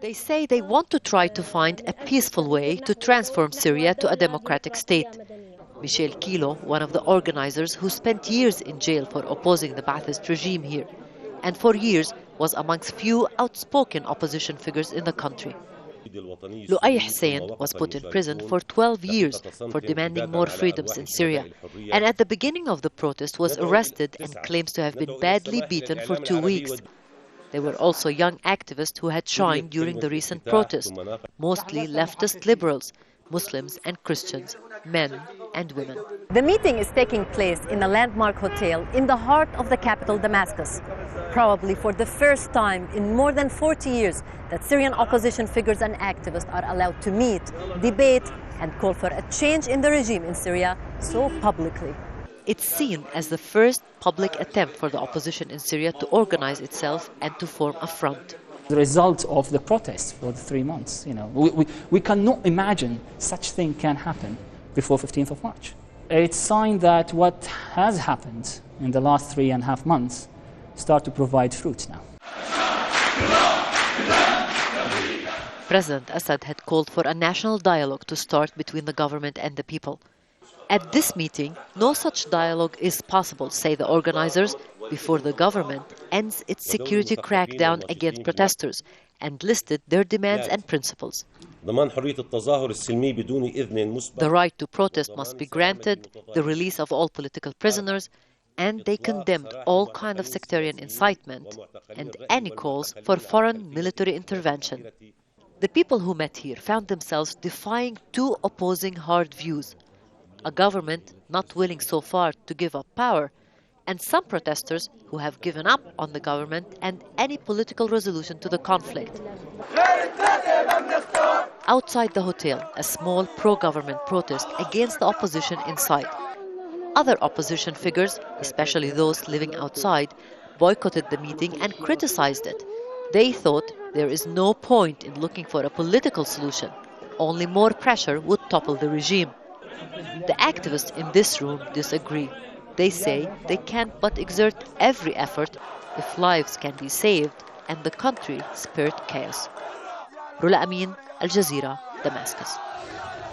They say they want to try to find a peaceful way to transform Syria to a democratic state. Michel Kilo, one of the organizers who spent years in jail for opposing the Ba'athist regime here, and for years was amongst few outspoken opposition figures in the country. Lu'ay Hussein was put in prison for 12 years for demanding more freedoms in Syria, and at the beginning of the protest was arrested and claims to have been badly beaten for 2 weeks. There were also young activists who had shined during the recent protest, mostly leftist liberals, Muslims and Christians, men and women. The meeting is taking place in a landmark hotel in the heart of the capital, Damascus. Probably for the first time in more than 40 years that Syrian opposition figures and activists are allowed to meet, debate, and call for a change in the regime in Syria so publicly. It's seen as the first public attempt for the opposition in Syria to organize itself and to form a front. The result of the protests for the 3 months, we cannot imagine such thing can happen before 15th of March. It's a sign that what has happened in the last 3.5 months start to provide fruits now. President Assad had called for a national dialogue to start between the government and the people. At this meeting, no such dialogue is possible, say the organizers, before the government ends its security crackdown against protesters and listed their demands and principles. The right to protest must be granted, the release of all political prisoners, and they condemned all kinds of sectarian incitement and any calls for foreign military intervention. The people who met here found themselves defying two opposing hard views: a government not willing so far to give up power, and some protesters who have given up on the government and any political resolution to the conflict. Outside the hotel, a small pro-government protest against the opposition inside. Other opposition figures, especially those living outside, boycotted the meeting and criticized it. They thought there is no point in looking for a political solution. Only more pressure would topple the regime. The activists in this room disagree. They say they can't but exert every effort if lives can be saved and the country spared chaos. Rula Amin, Al Jazeera, Damascus.